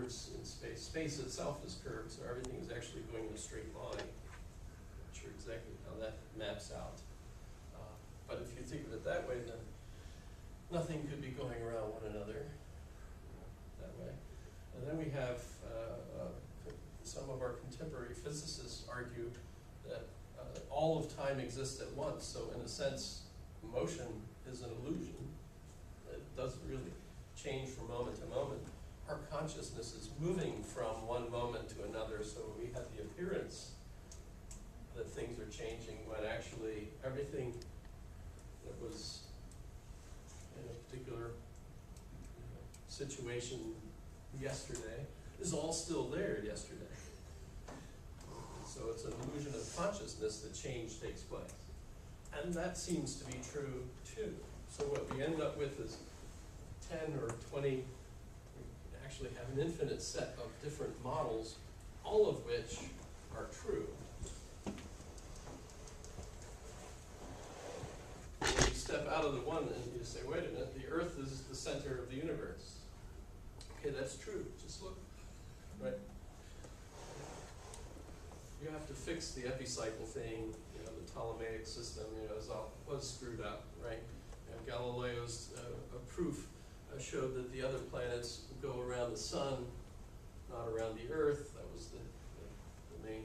curves in space. Space itself is curved, so everything is actually going in a straight line. Not sure exactly how that maps out. But if you think of it that way, then nothing could be going around one another that way. And then we have some of our contemporary physicists argue that all of time exists at once. So in a sense, motion is an illusion. It doesn't really change from moment to moment. Our consciousness is moving from one moment to another, so we have the appearance that things are changing when actually everything that was in a particular situation yesterday is all still there yesterday. So it's an illusion of consciousness that change takes place. And that seems to be true too. So what we end up with is 10 or 20, we actually have an infinite set of different models, all of which are true. When you step out of the one and you say, wait a minute, the Earth is the center of the universe. Okay, that's true, just look, right? You have to fix the epicycle thing, the Ptolemaic system, was screwed up, right? Galileo's proof showed that the other planets go around the sun, not around the Earth. That was the main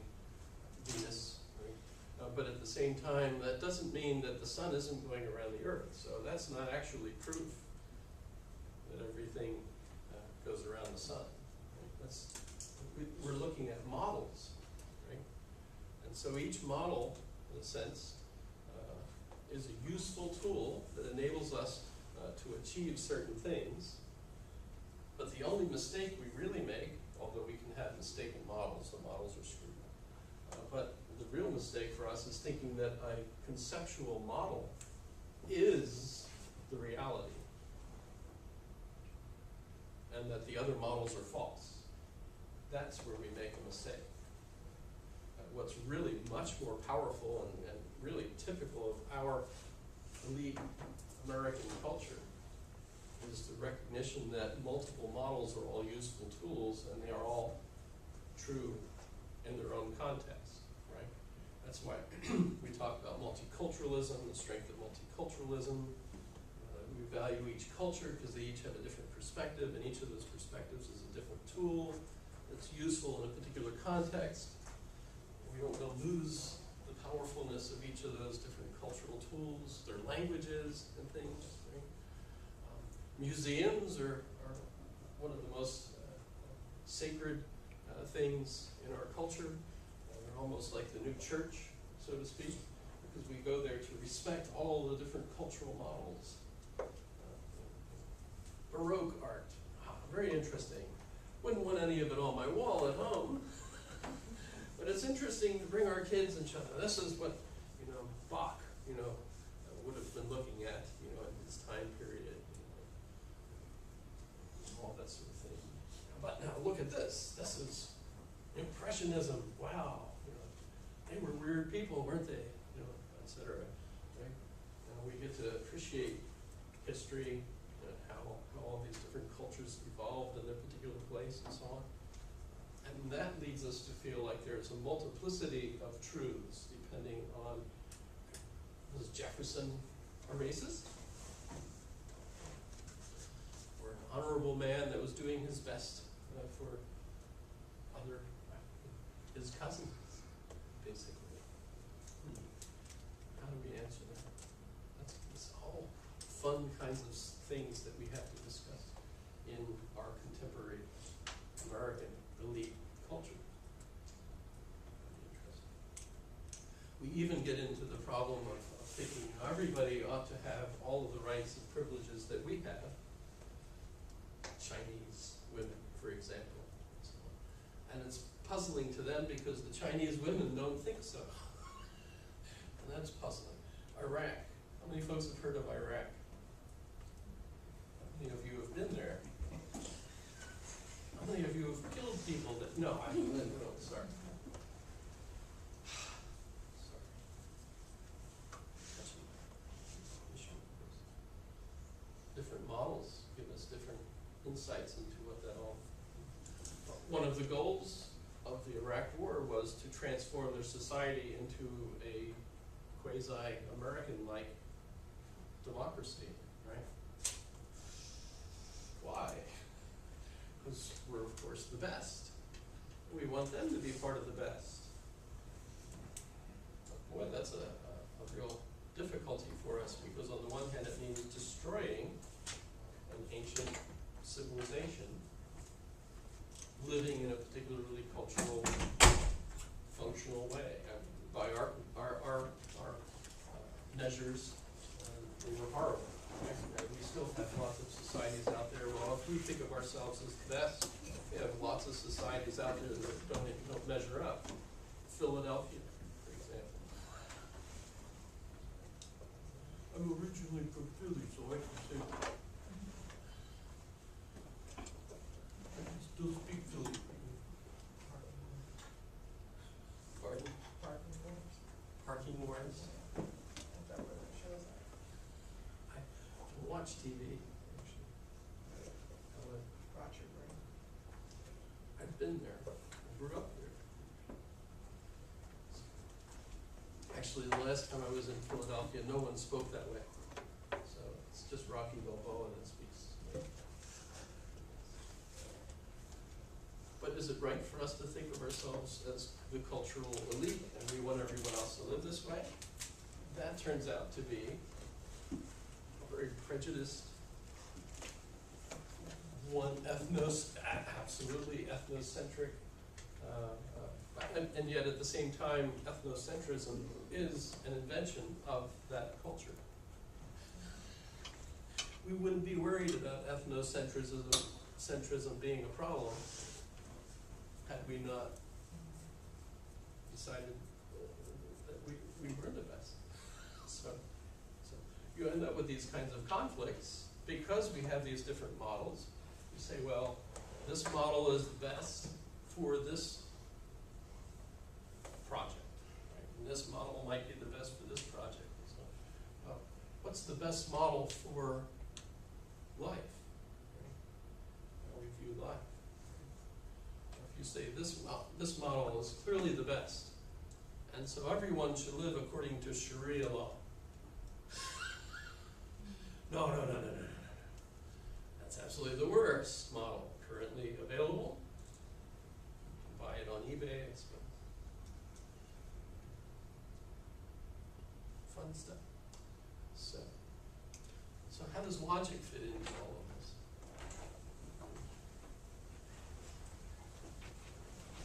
Venus, right? But at the same time, that doesn't mean that the sun isn't going around the Earth. So that's not actually proof that everything goes around the sun. Right? We're looking at models. And so each model, in a sense, is a useful tool that enables us to achieve certain things. But the only mistake we really make, although we can have mistaken models, the models are screwed up, but the real mistake for us is thinking that a conceptual model is the reality, and that the other models are false. That's where we make a mistake. What's really much more powerful and really typical of our elite American culture is the recognition that multiple models are all useful tools and they are all true in their own context, right? That's why we talk about multiculturalism, the strength of multiculturalism. We value each culture because they each have a different perspective, and each of those perspectives is a different tool that's useful in a particular context. We don't want to lose the powerfulness of each of those different cultural tools, their languages and things. Right? Museums are one of the most sacred things in our culture. They're almost like the new church, so to speak, because we go there to respect all the different cultural models. Baroque art, very interesting. Wouldn't want any of it on my wall at home. But it's interesting to bring our kids and show them, this is what, Bach, would have been looking at, in his time period, all that sort of thing. But now look at this. This is Impressionism. Wow. They were weird people, weren't they? Et cetera. Right? We get to appreciate history and how all these different cultures evolved in their particular place and so on. And that leads us to feel like there's a multiplicity of truths depending on, was Jefferson a racist? Or an honorable man that was doing his best for his cousins, basically? How do we answer that? That's all fun kinds of things that we have to discuss in our contemporary American elite culture. We even get into the problem of thinking everybody ought to have all of the rights and privileges that we have. Chinese women, for example. And so on. And it's puzzling to them because the Chinese women don't think so. And that's puzzling. Iraq. How many folks have heard of Iraq? How many of you have been there? How many of you have killed people that, no, sorry. Different models give us different insights into what that all of the goals of the Iraq War was to transform their society into a quasi-American-like democracy, right? Why? Because we're, of course, the best. We want them to be part of the best. Boy, that's a real difficulty for us, because on the one hand it means destroying an ancient civilization, living in a particularly cultural, functional way. By our measures, we were horrible. And we still have lots of societies out there. Well, if we think of ourselves as the best, we have lots of societies out there that don't measure up. Philadelphia, for example. I'm originally from Philly, so I can say I can still speak Philly. Pardon? Parking wars. I don't watch TV, actually. Roger, right? I've been there. I grew up there. Actually, the last time I was in Philadelphia, no one spoke that way. So it's just Rocky Balboa that speaks. But is it right for us to think of ourselves as the cultural elite and we want everyone else to live this way? That turns out to be a very prejudiced, absolutely ethnocentric, and yet at the same time, ethnocentrism is an invention of that culture. We wouldn't be worried about ethnocentrism being a problem had we not decided that we were the best. So you end up with these kinds of conflicts because we have these different models. You say, well, this model is the best for this project, right? And this model might be the best for this project. So, well, what's the best model for life? Right? How we view life. If you say this model is clearly the best, and so everyone should live according to Sharia law. No. That's absolutely the worst model currently available. You can buy it on eBay, I suppose. Fun stuff. So how does logic fit into all of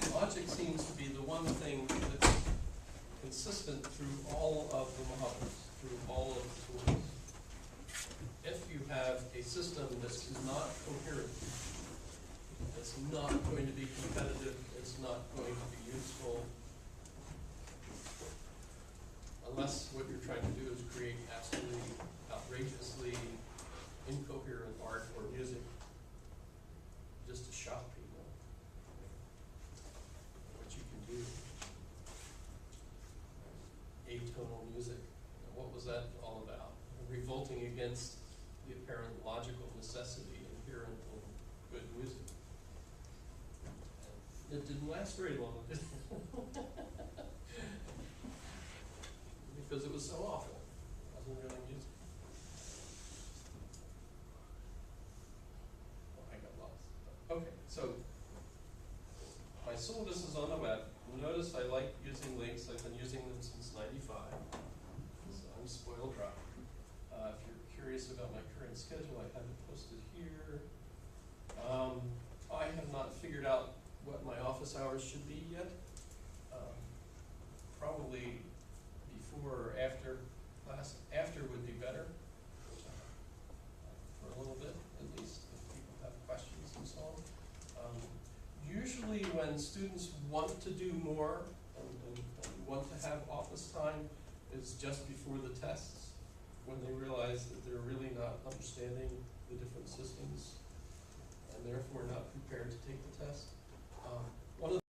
this? Logic seems to be the one thing that's consistent through all of the models, through all of the tools. If you have a system that is not coherent, it's not going to be competitive, it's not going to be useful, unless what you're trying to do is create absolutely outrageously incoherent art or music just to shock people. What you can do. Atonal music. What was that all about? Revolting against the apparent logical necessity inherent in good music. And it didn't last very long, did it? Because it was so awful. It wasn't really music. Oh, I got lost. Okay, so my syllabus is on the web. Notice I like using links. I've been using them since '95. So I'm spoiled rotten. If you're curious about my current schedule, I have it posted here. I have not figured out what my office hours should be yet. Probably before or after class. After would be better, for a little bit at least, if people have questions and so on. Usually when students want to do more and want to have office time is just before the tests, when they realize that they're really not understanding the different systems and therefore not prepared to take the test.